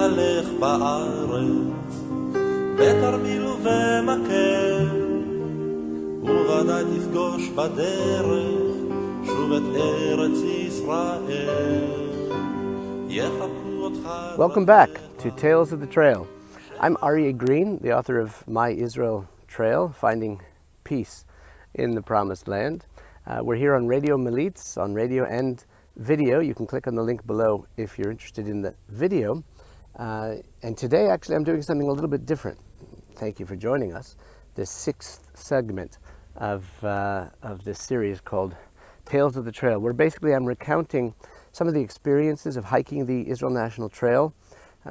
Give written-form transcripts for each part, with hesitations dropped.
תתהלך בארץ בתרמיל ובמקל, וודאי תפגוש בדרך שוב את ארץ ישראל. Welcome back to Tales of the Trail. I'm Aryeh Green, the author of My Israel Trail, Finding Peace in the Promised Land. We're here on Radio Melitz, on radio and video. You can click on the link below if you're interested in the video. And today, actually, I'm doing something a little bit different. Thank you for joining us. The sixth segment of this series called Tales of the Trail, where basically I'm recounting some of the experiences of hiking the Israel National Trail,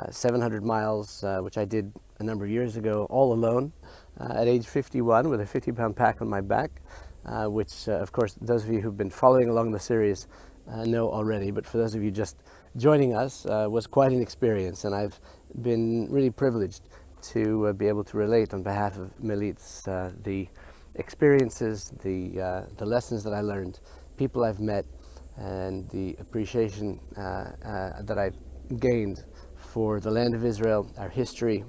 700 miles, which I did a number of years ago all alone at age 51 with a 50-pound pack on my back, which, of course, those of you who've been following along the series know already, but for those of you just joining us, was quite an experience, and I've been really privileged to be able to relate on behalf of Melitz the experiences, the lessons that I learned, people I've met, and the appreciation that I've gained for the land of Israel, our history,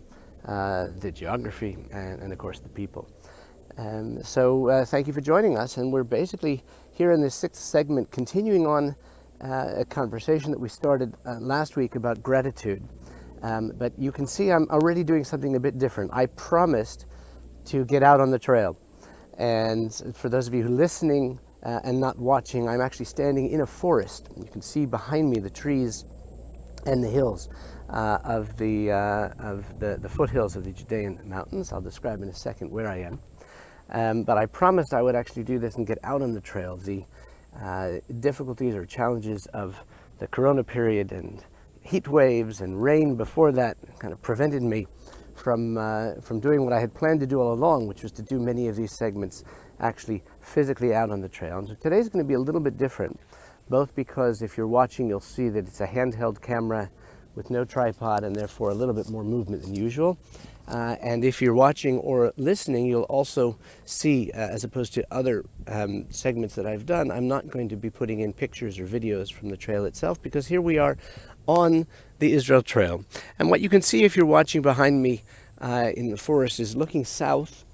the geography, and of course the people. So thank you for joining us, and we're basically here in this sixth segment continuing on a conversation that we started last week about gratitude. But you can see I'm already doing something a bit different. I promised to get out on the trail, and for those of you who are listening and not watching, I'm actually standing in a forest. You can see behind me the trees and the hills of the foothills of the Judean mountains. I'll describe in a second where I am. But I promised I would actually do this and get out on the trail. The difficulties or challenges of the Corona period and heat waves and rain before that kind of prevented me from doing what I had planned to do all along, which was to do many of these segments actually physically out on the trail. And so today's going to be a little bit different, both because if you're watching, you'll see that it's a handheld camera with no tripod and therefore a little bit more movement than usual. And if you're watching or listening, you'll also see, as opposed to other segments that I've done, I'm not going to be putting in pictures or videos from the trail itself, because here we are on the Israel Trail. And what you can see if you're watching behind me in the forest is looking south,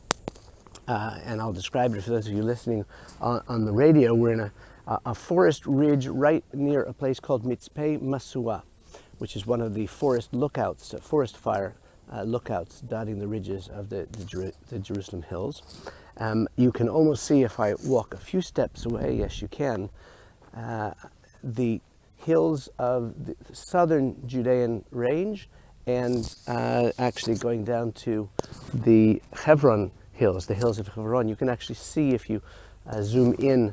and I'll describe it for those of you listening on the radio. We're in a forest ridge right near a place called Mitzpeh Masua, which is one of the forest lookouts, forest fire lookouts dotting the ridges of the Jerusalem hills. You can almost see, if I walk a few steps away, yes you can, the hills of the southern Judean range, and actually going down to the Hebron hills, the hills of Hebron. You can actually see, if you zoom in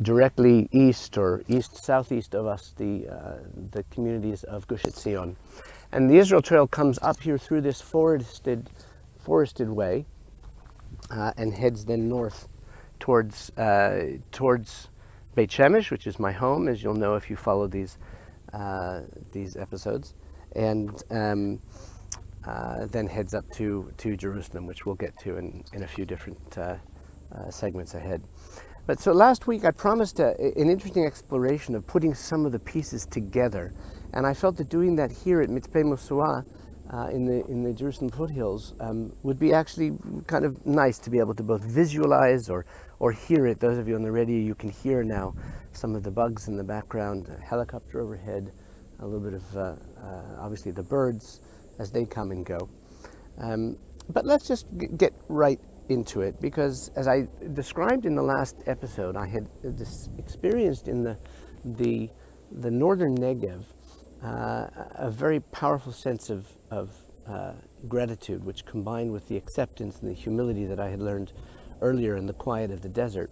directly east or east-southeast of us, the communities of Gush Etzion. And the Israel Trail comes up here through this forested way and heads then north towards Beit Shemesh, which is my home, as you'll know if you follow these episodes, and then heads up to Jerusalem, which we'll get to in a few different segments ahead. But so last week I promised an interesting exploration of putting some of the pieces together, and I felt that doing that here at Mitzpeh Masua in the Jerusalem foothills would be actually kind of nice to be able to both visualize or hear it. Those of you on the radio, you can hear now some of the bugs in the background, a helicopter overhead, a little bit of obviously the birds as they come and go. But let's just get right into it, because as I described in the last episode, I had experienced in the northern Negev a very powerful sense of gratitude, which combined with the acceptance and the humility that I had learned earlier in the quiet of the desert.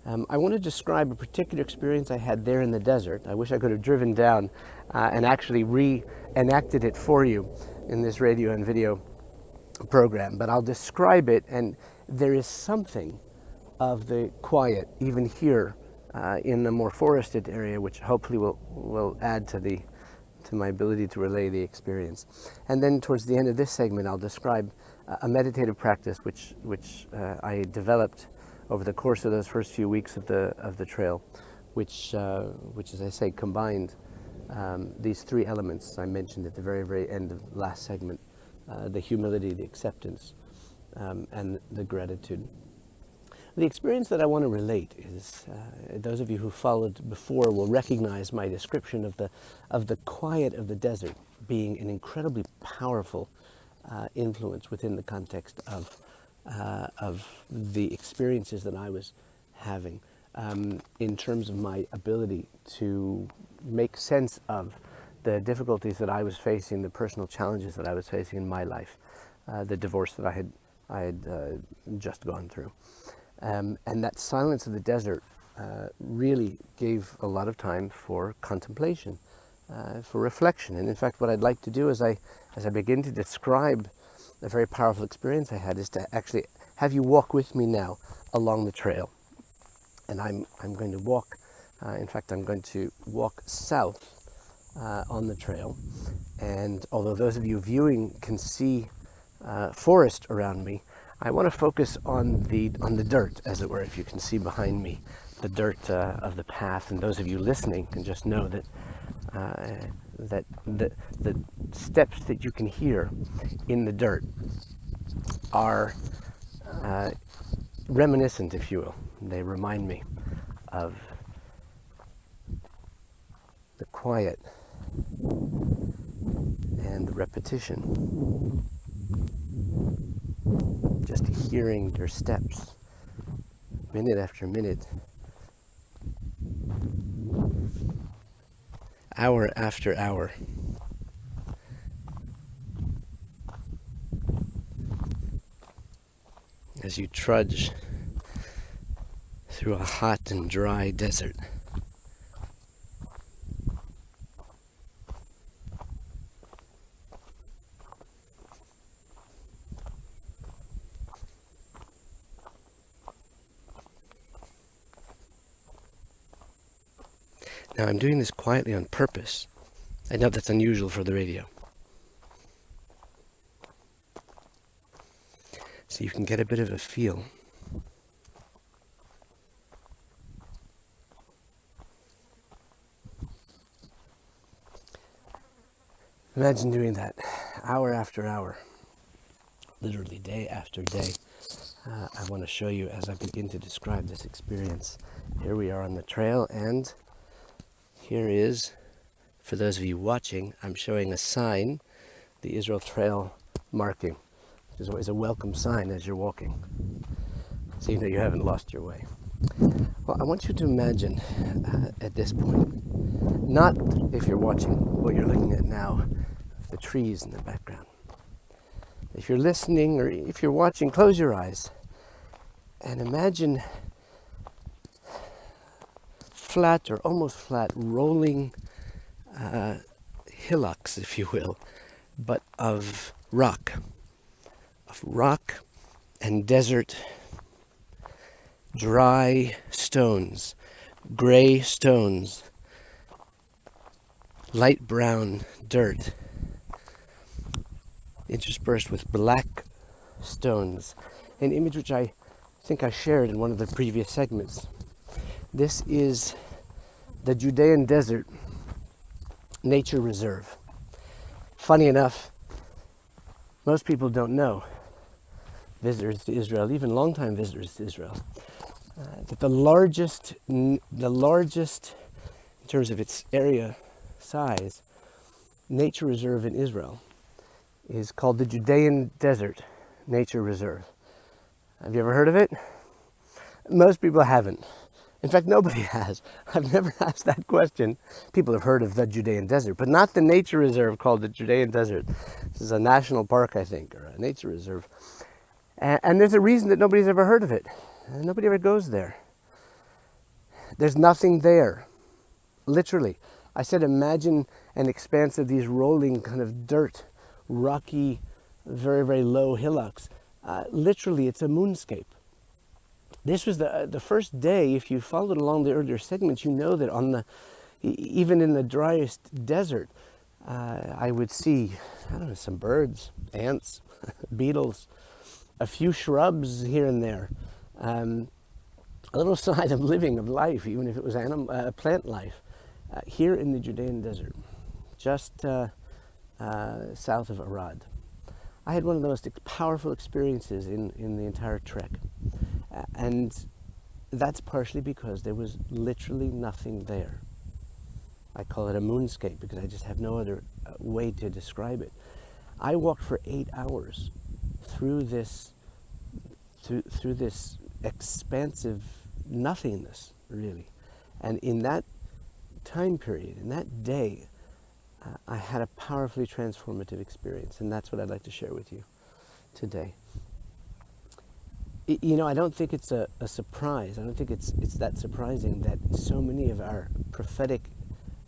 I want to describe a particular experience I had there in the desert. I wish I could have driven down and actually reenacted it for you in this radio and video program, but I'll describe it, and there is something of the quiet even here in the more forested area, which hopefully will add to my ability to relay the experience. And then towards the end of this segment, I'll describe a meditative practice which I developed over the course of those first few weeks of the trail, which as I say, combined these three elements I mentioned at the very, very end of the last segment, the humility, the acceptance, and the gratitude. The experience that I want to relate is, those of you who followed before will recognize my description of the quiet of the desert being an incredibly powerful influence within the context of the experiences that I was having, in terms of my ability to make sense of the difficulties that I was facing, the personal challenges that I was facing in my life, the divorce that I had just gone through. And that silence of the desert really gave a lot of time for contemplation, for reflection. And in fact, what I'd like to do as I begin to describe a very powerful experience I had is to actually have you walk with me now along the trail. And I'm going to walk, in fact, I'm going to walk south on the trail. And although those of you viewing can see forest around me, I want to focus on the dirt, as it were, if you can see behind me, the dirt of the path. And those of you listening can just know that that the steps that you can hear in the dirt are reminiscent, if you will. They remind me of the quiet and the repetition. Just hearing your steps, minute after minute, hour after hour. As you trudge through a hot and dry desert. Now I'm doing this quietly on purpose. I know that's unusual for the radio. So you can get a bit of a feel. Imagine doing that hour after hour, literally day after day. I want to show you as I begin to describe this experience. Here we are on the trail, and here is, for those of you watching, I'm showing a sign, the Israel Trail marking, which is always a welcome sign as you're walking, so you know you haven't lost your way. Well, I want you to imagine at this point, not if you're watching what you're looking at now, the trees in the background. If you're listening or if you're watching, close your eyes and imagine flat or almost flat rolling hillocks, if you will, but of rock and desert, dry stones, gray stones, light brown dirt, interspersed with black stones, an image which I think I shared in one of the previous segments. This is the Judean Desert Nature Reserve. Funny enough, most people don't know, visitors to Israel, even longtime visitors to Israel, that the largest in terms of its area size nature reserve in Israel is called the Judean Desert Nature Reserve. Have you ever heard of it? Most people haven't. In fact, nobody has. I've never asked that question. People have heard of the Judean Desert, but not the nature reserve called the Judean Desert. This is a national park, I think, or a nature reserve. And there's a reason that nobody's ever heard of it. Nobody ever goes there. There's nothing there. Literally. I said imagine an expanse of these rolling kind of dirt, rocky, very, very low hillocks. Literally, it's a moonscape. This was the first day. If you followed along the earlier segments, you know that even in the driest desert, I would see, I don't know, some birds, ants, beetles, a few shrubs here and there, a little sign of living, of life, even if it was plant life. here in the Judean desert, just south of Arad. I had one of the most powerful experiences in the entire trek. And that's partially because there was literally nothing there. I call it a moonscape because I just have no other way to describe it. I walked for 8 hours through this expansive nothingness, really. And in that time period, in that day, I had a powerfully transformative experience, and that's what I'd like to share with you today. You know, I don't think it's a surprise. I don't think it's that surprising that so many of our prophetic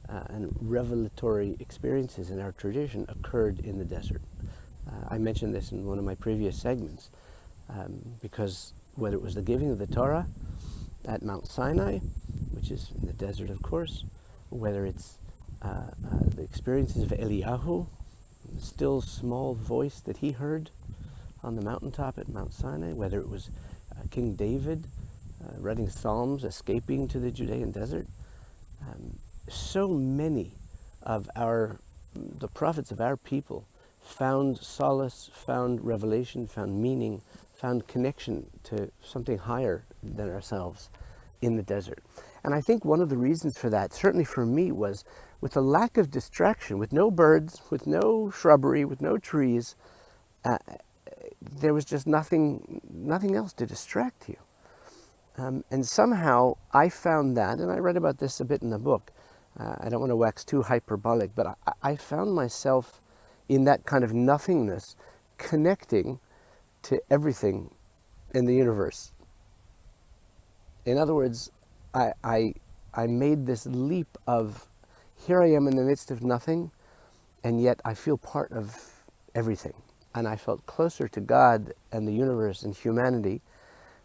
and revelatory experiences in our tradition occurred in the desert. I mentioned this in one of my previous segments, because whether it was the giving of the Torah at Mount Sinai, which is in the desert, of course, whether it's the experiences of Eliyahu, the still small voice that he heard on the mountaintop at Mount Sinai, whether it was King David writing Psalms, escaping to the Judean desert. So many of the prophets of our people found solace, found revelation, found meaning, found connection to something higher than ourselves in the desert. And I think one of the reasons for that, certainly for me, was with the lack of distraction, with no birds, with no shrubbery, with no trees, there was just nothing else to distract you. And somehow I found that, and I read about this a bit in the book. I don't want to wax too hyperbolic, but I found myself in that kind of nothingness connecting to everything in the universe. In other words, I made this leap of, here I am in the midst of nothing, and yet I feel part of everything. And I felt closer to God and the universe and humanity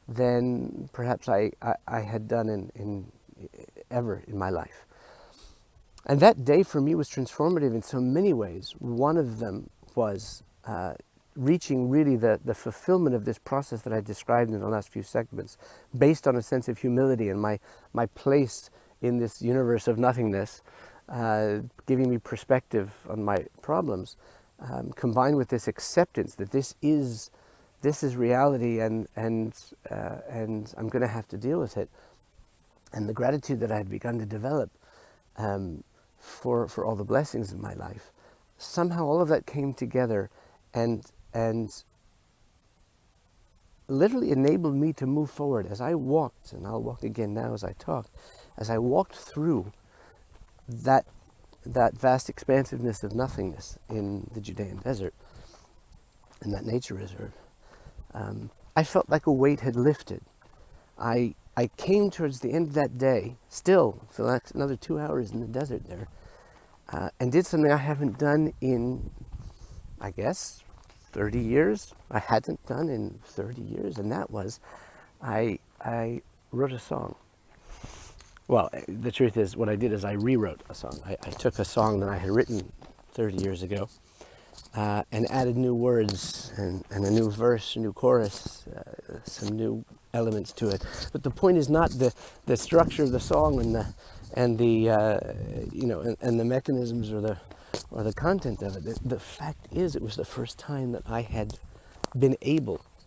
than perhaps I had done ever in my life. And that day for me was transformative in so many ways. One of them was reaching really the fulfillment of this process that I described in the last few segments, based on a sense of humility and my place in this universe of nothingness, giving me perspective on my problems, combined with this acceptance that this is reality, and I'm going to have to deal with it, and the gratitude that I had begun to develop for all the blessings in my life. Somehow all of that came together and literally enabled me to move forward as I walked, and I'll walk again now as I talk, as I walked through that vast expansiveness of nothingness in the Judean desert, in that nature reserve. I felt like a weight had lifted. I came towards the end of that day, still for the next another 2 hours in the desert there, and did something I haven't done in, I guess, 30 years. I hadn't done in 30 years, and that was, I wrote a song. Well, the truth is, what I did is I rewrote a song. I took a song that I had written 30 years ago, and added new words and a new verse, a new chorus, some new elements to it. But the point is not the structure of the song and the mechanisms or the content of it. The fact is, it was the first time that I had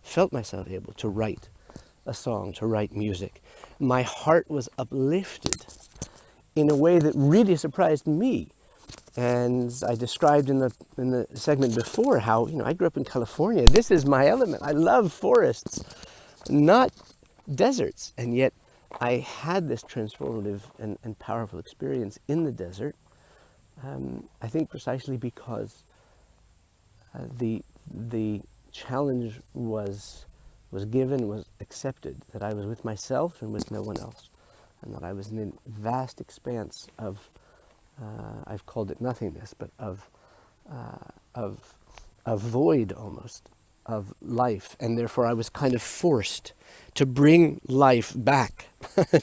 felt myself able to write a song, to write music. My heart was uplifted in a way that really surprised me. And I described in the segment before how, I grew up in California. This is my element. I love forests, not deserts. And yet I had this transformative and powerful experience in the desert. I think precisely because the challenge was given, was accepted, that I was with myself and with no one else, and that I was in a vast expanse of, I've called it nothingness, but of void almost, of life, and therefore I was kind of forced to bring life back,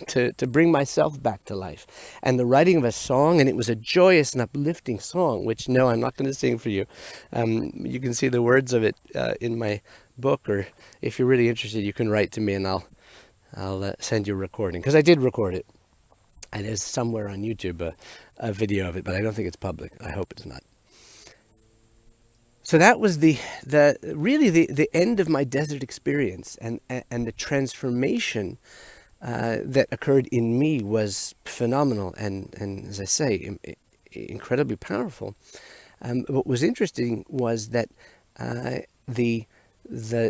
to bring myself back to life. And the writing of a song, and it was a joyous and uplifting song, which, no, I'm not going to sing for you. You can see the words of it in my book, or if you're really interested, you can write to me and I'll send you a recording, because I did record it. And there's somewhere on YouTube a video of it, but I don't think it's public. I hope it's not. So that was the end of my desert experience, and the transformation that occurred in me was phenomenal, and as I say, incredibly powerful. What was interesting was that the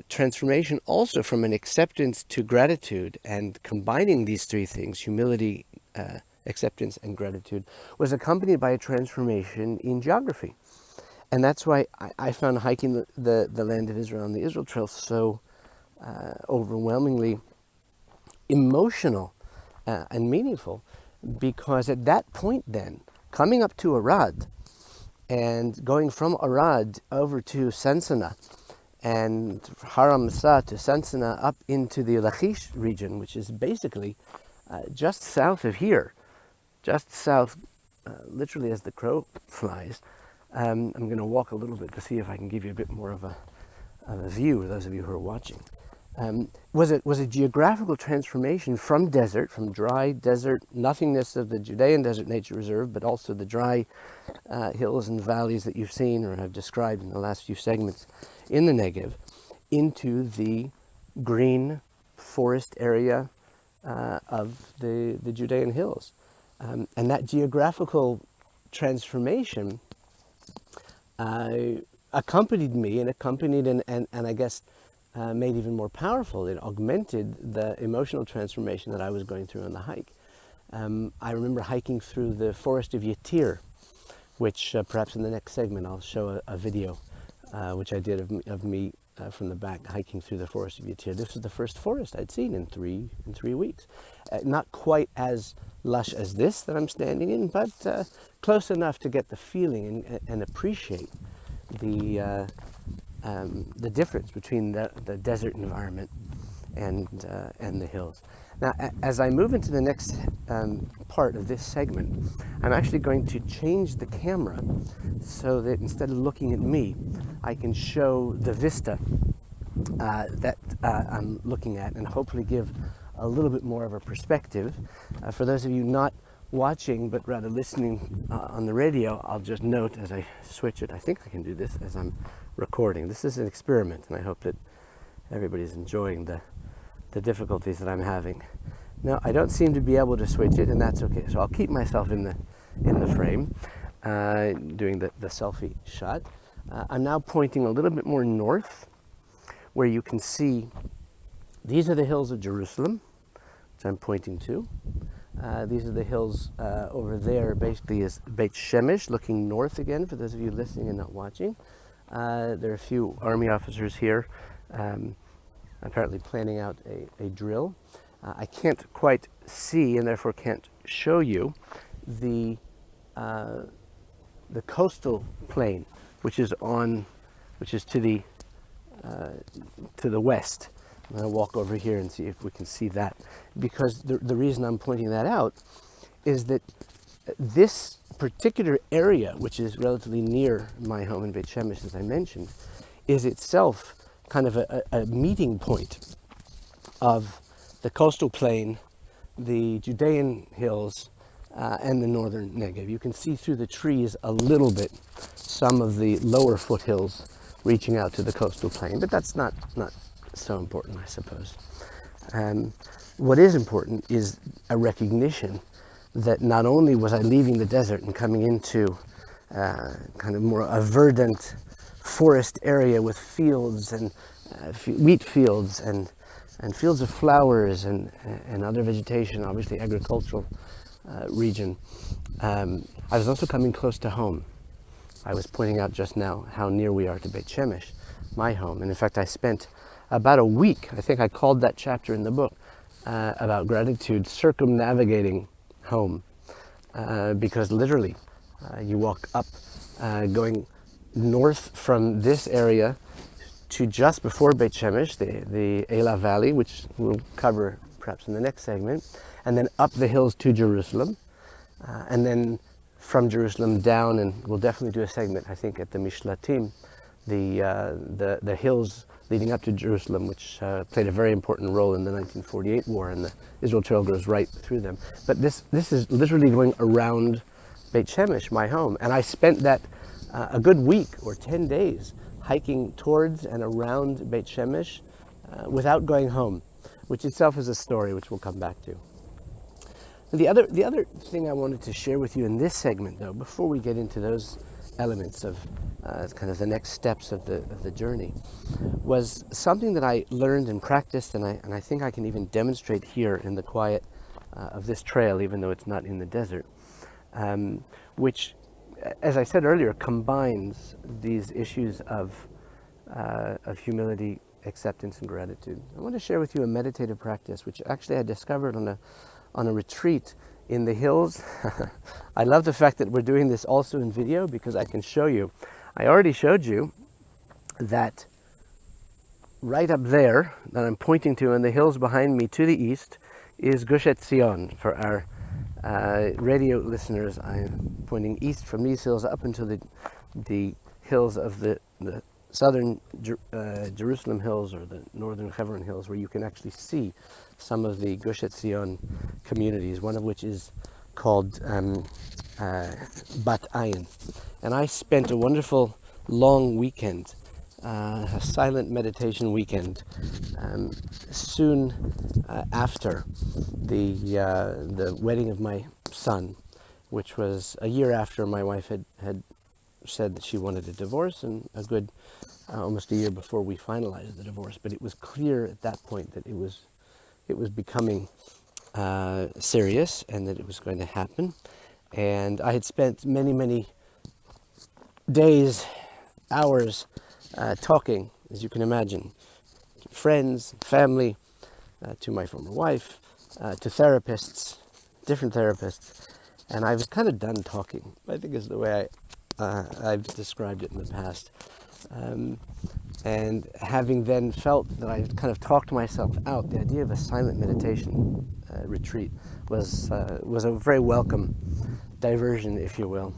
transformation also from an acceptance to gratitude, and combining these three things, humility, acceptance, and gratitude, was accompanied by a transformation in geography. And that's why I found hiking the land of Israel and the Israel Trail so overwhelmingly emotional and meaningful, because at that point then, coming up to Arad and going from Arad over to Sansana and Haram Sa to Sansana up into the Lachish region, which is basically just south of here, just south, literally as the crow flies. I'm going to walk a little bit to see if I can give you a bit more of a view, those of you who are watching. Was a geographical transformation from desert, from dry desert nothingness of the Judean Desert Nature Reserve, but also the dry hills and valleys that you've seen or have described in the last few segments in the Negev, into the green forest area of the Judean hills. And that geographical transformation accompanied me, and I guess made even more powerful. It augmented the emotional transformation that I was going through on the hike. I remember hiking through the forest of Yatir, which perhaps in the next segment I'll show a video which I did of me from the back hiking through the forest of Yatir. This was the first forest I'd seen in three weeks. Not quite as lush as this that I'm standing in, but close enough to get the feeling and appreciate the difference between the desert environment and the hills. Now, as I move into the next part of this segment, I'm actually going to change the camera so that instead of looking at me, I can show the vista that I'm looking at, and hopefully give a little bit more of a perspective. For those of you not watching but rather listening on the radio, I'll just note as I switch it, I think I can do this as I'm recording. This is an experiment, and I hope that everybody's enjoying the difficulties that I'm having. Now, I don't seem to be able to switch it, and that's okay. So I'll keep myself in the frame, doing the selfie shot. I'm now pointing a little bit more north, where you can see these are the hills of Jerusalem, which I'm pointing to. These are the hills over there, basically is Beit Shemesh, looking north again, for those of you listening and not watching. There are a few army officers here, apparently planning out a drill. I can't quite see, and therefore can't show you, the coastal plain, which is to the west. I'm going to walk over here and see if we can see that, because the reason I'm pointing that out is that this particular area, which is relatively near my home in Beit Shemesh, as I mentioned, is itself kind of a meeting point of the coastal plain, the Judean hills, and the northern Negev. You can see through the trees a little bit some of the lower foothills reaching out to the coastal plain, but that's not so important, I suppose. What is important is a recognition that not only was I leaving the desert and coming into kind of more a verdant forest area with fields and wheat fields and fields of flowers and other vegetation, obviously agricultural region. I was also coming close to home. I was pointing out just now how near we are to Beit Shemesh, my home. And in fact, I spent about a week, I think I called that chapter in the book, about gratitude, circumnavigating home. Because literally, you walk up, going north from this area to just before Beit Shemesh, the Elah Valley, which we'll cover perhaps in the next segment, and then up the hills to Jerusalem, and then from Jerusalem down, and we'll definitely do a segment, I think, at the Mishlatim, the hills, leading up to Jerusalem, which played a very important role in the 1948 war, and the Israel Trail goes right through them. But this is literally going around Beit Shemesh, my home, and I spent that a good week or 10 days hiking towards and around Beit Shemesh without going home, which itself is a story which we'll come back to. The other thing I wanted to share with you in this segment, though, before we get into those elements of kind of the next steps of the journey, was something that I learned and practiced, and I think I can even demonstrate here in the quiet of this trail, even though it's not in the desert, which, as I said earlier, combines these issues of humility, acceptance, and gratitude. I want to share with you a meditative practice, which actually I discovered on a retreat in the hills. I love the fact that we're doing this also in video, because I can show you. I already showed you that right up there that I'm pointing to in the hills behind me to the east is Gush Etzion. For our radio listeners, I'm pointing east from these hills up into the hills of the southern Jerusalem hills, or the northern Hebron hills, where you can actually see some of the Gush Etzion communities, one of which is called Bat Ayin. And I spent a wonderful long weekend, a silent meditation weekend, soon after the wedding of my son, which was a year after my wife had said that she wanted a divorce, and a good almost a year before we finalized the divorce. But it was clear at that point that it was becoming serious, and that it was going to happen. And I had spent many days, hours talking, as you can imagine, to friends, family, to my former wife, to therapists, different therapists, and I was kind of done talking, I think is the way I've described it in the past. And having then felt that I kind of talked myself out, the idea of a silent meditation retreat was a very welcome diversion, if you will.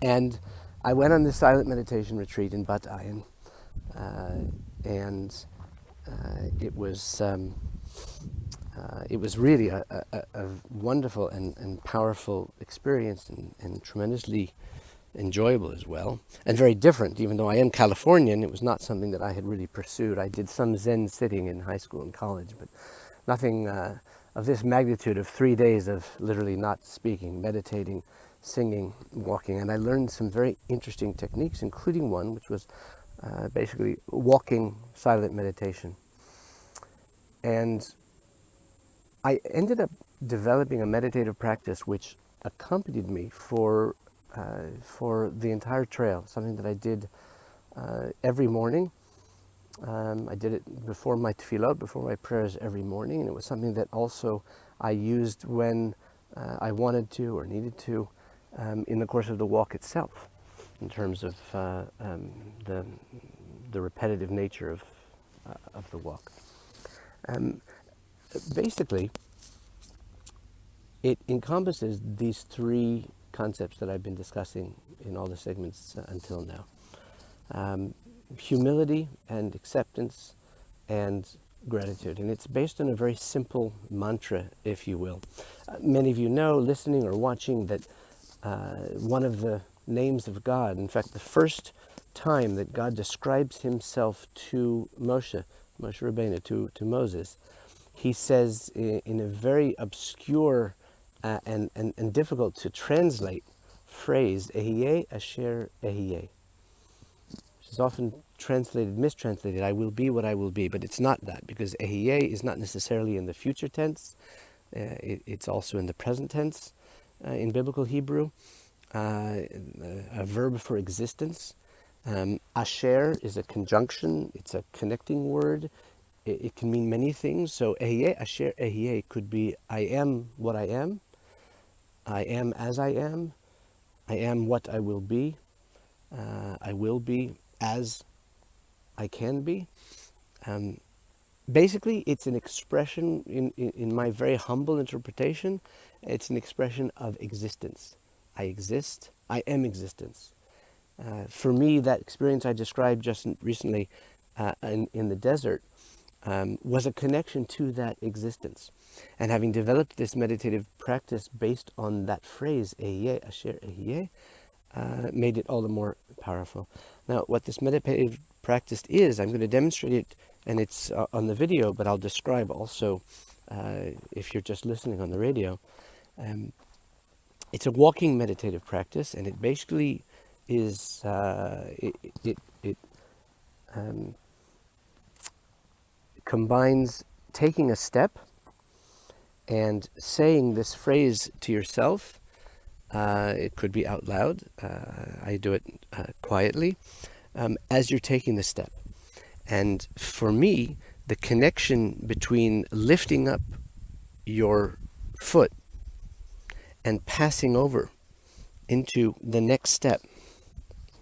And I went on this silent meditation retreat in Bat Ayin, and it was really a wonderful and powerful experience, and tremendously enjoyable as well, and very different. Even though I am Californian, it was not something that I had really pursued. I did some Zen sitting in high school and college, but nothing of this magnitude of 3 days of literally not speaking, meditating, singing, walking. And I learned some very interesting techniques, including one which was basically walking silent meditation. And I ended up developing a meditative practice which accompanied me for the entire trail, something that I did every morning. I did it before my tefillot, before my prayers every morning, and it was something that also I used when I wanted to or needed to in the course of the walk itself, in terms of the repetitive nature of the walk. Basically, it encompasses these three concepts that I've been discussing in all the segments until now. Humility and acceptance and gratitude. And it's based on a very simple mantra, if you will. Many of you know, listening or watching, that one of the names of God, in fact, the first time that God describes himself to Moshe Rabbeinu, to Moses, he says in a very obscure and difficult to translate phrase, Ehyeh Asher Ehyeh, which is often mistranslated, I will be what I will be, but it's not that, because Ehyeh is not necessarily in the future tense, it's also in the present tense in biblical Hebrew, a verb for existence. Asher is a conjunction, it's a connecting word. It can mean many things. So Ehyeh Asher Ehyeh could be I am what I am as I am what I will be as I can be. Basically, it's an expression, in my very humble interpretation, it's an expression of existence. I exist, I am existence. For me, that experience I described just recently in the desert was a connection to that existence. And having developed this meditative practice based on that phrase, Ehyeh Asher Ehyeh, made it all the more powerful. Now, what this meditative practice is, I'm going to demonstrate it, and it's on the video, but I'll describe also if you're just listening on the radio. It's a walking meditative practice, and it basically is it combines taking a step and saying this phrase to yourself. It could be out loud. I do it quietly as you're taking the step. And for me, the connection between lifting up your foot and passing over into the next step.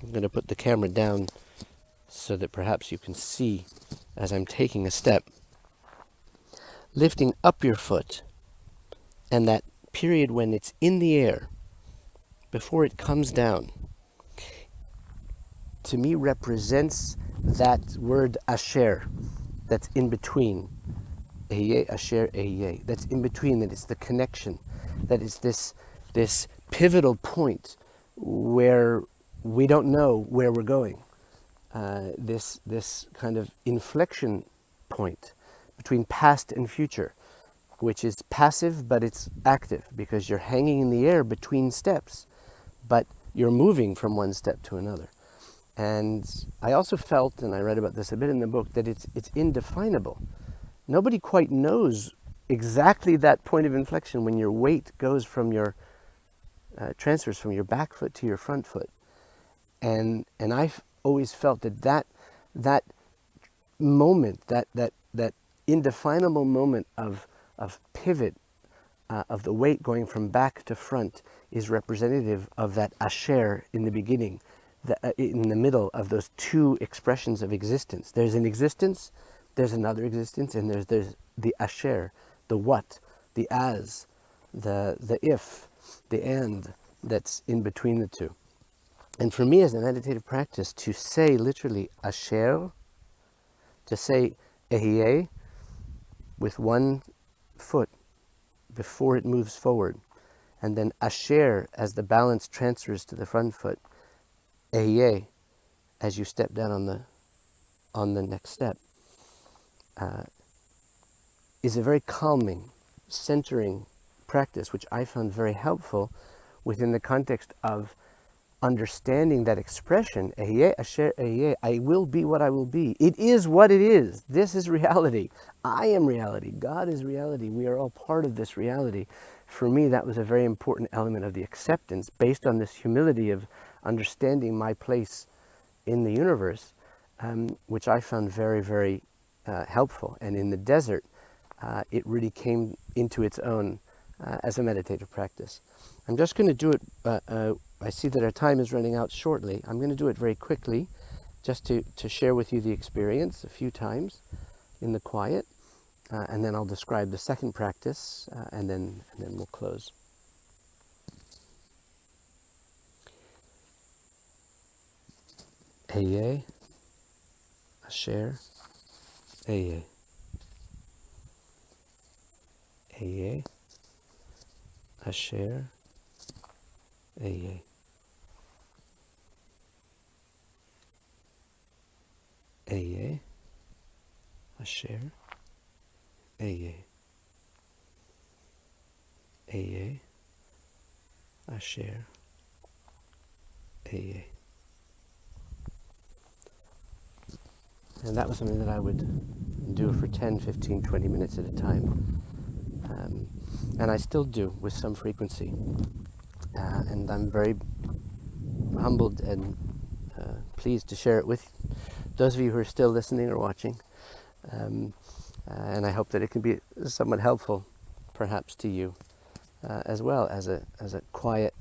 I'm going to put the camera down so that perhaps you can see as I'm taking a step. Lifting up your foot, and that period when it's in the air before it comes down, to me represents that word Asher that's in between. Ehyeh Asher Ehyeh. That's in between, that it's the connection, that is this pivotal point where we don't know where we're going. This kind of inflection point between past and future, which is passive but it's active because you're hanging in the air between steps, but you're moving from one step to another. And I also felt, and I read about this a bit in the book, that it's indefinable. Nobody quite knows exactly that point of inflection when your weight goes from your transfers from your back foot to your front foot. And I've always felt that moment, that indefinable moment of pivot of the weight going from back to front is representative of that Asher in the beginning, in the middle of those two expressions of existence. There's an existence, there's another existence, and there's the Asher, the what, the as, the if, the and that's in between the two. And for me as a meditative practice, to say literally Asher, to say Ehyeh with one foot before it moves forward, and then Asher as the balance transfers to the front foot, Ehyeh as you step down on the next step, is a very calming, centering practice, which I found very helpful within the context of understanding that expression, Ehyeh Asher Ehyeh, I will be what I will be. It is what it is. This is reality. I am reality. God is reality. We are all part of this reality. For me, that was a very important element of the acceptance, based on this humility of understanding my place in the universe, which I found very, very helpful. And in the desert, it really came into its own as a meditative practice. I'm just going to do it, I see that our time is running out shortly. I'm going to do it very quickly, just to share with you the experience a few times in the quiet, and then I'll describe the second practice, and then we'll close. Ehyeh Asher Ehyeh. Ehyeh Asher Ehyeh. Ehyeh Asher Ehyeh. Ehyeh Asher Ehyeh. And that was something that I would do for 10, 15, 20 minutes at a time. And I still do with some frequency. And I'm very humbled and pleased to share it with those of you who are still listening or watching. And I hope that it can be somewhat helpful, perhaps, to you as well as a quiet,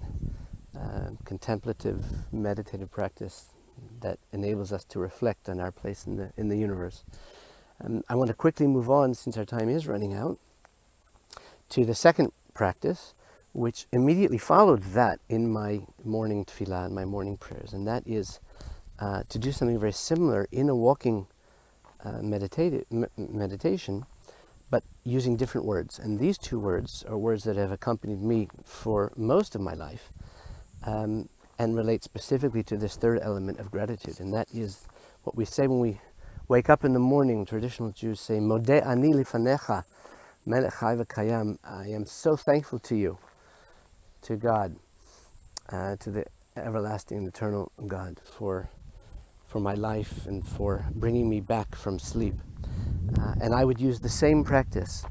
contemplative, meditative practice that enables us to reflect on our place in the universe. I want to quickly move on, since our time is running out, to the second practice, which immediately followed that in my morning tefillah and my morning prayers, and that is to do something very similar in a walking meditation, but using different words. And these two words are words that have accompanied me for most of my life, and relate specifically to this third element of gratitude. And that is what we say when we wake up in the morning. Traditional Jews say, Modeh ani lifanecha, melech chai v'kayam. I am so thankful to you, to God, to the everlasting and eternal God, for my life and for bringing me back from sleep. And I would use the same practice,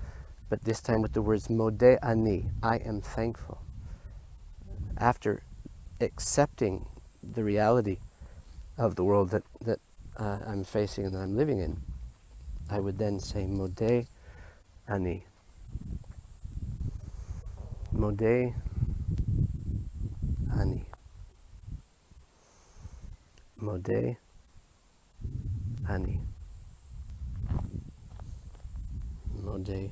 but this time with the words Modeh ani, I am thankful. After accepting the reality of the world that I'm facing and that I'm living in, I would then say Modeh ani. Modeh ani. Modeh ani. Modeh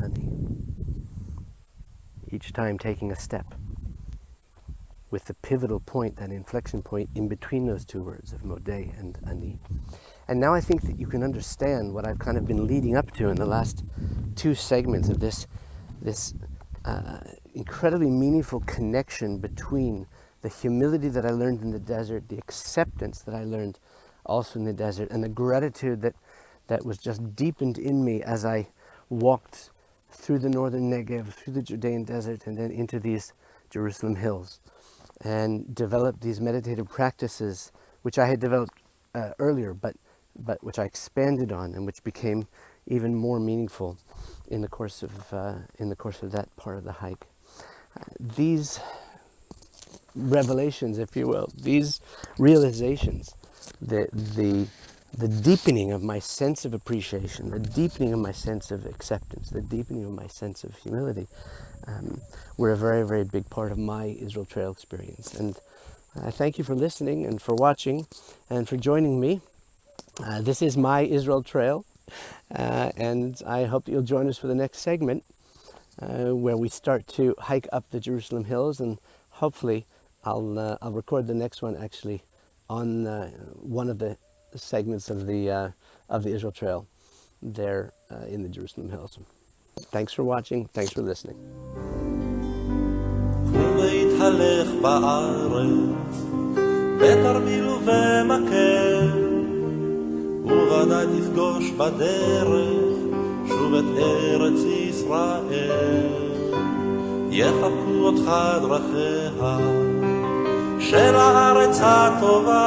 ani. Each time taking a step with the pivotal point, that inflection point in between those two words of Modeh and ani. And now I think that you can understand what I've kind of been leading up to in the last two segments of this incredibly meaningful connection between the humility that I learned in the desert, the acceptance that I learned also in the desert, and the gratitude that was just deepened in me as I walked through the northern Negev, through the Judean desert, and then into these Jerusalem hills, and developed these meditative practices, which I had developed earlier, but which I expanded on, and which became even more meaningful in the course of that part of the hike. These revelations, if you will, these realizations, the deepening of my sense of appreciation, the deepening of my sense of acceptance, the deepening of my sense of humility, were a very, very big part of my Israel Trail experience. And I thank you for listening and for watching and for joining me. This is my Israel Trail, and I hope that you'll join us for the next segment, where we start to hike up the Jerusalem hills, and hopefully I'll record the next one actually on one of the segments of the Israel Trail there in the Jerusalem hills. Thanks for watching. Thanks for listening. והתהלך בארץ בתרמיל ובמקל, וודאי תפגוש בדרך שוב את ארץ ישראל. יחבקו אותך דרכיה של הארץ הטובה,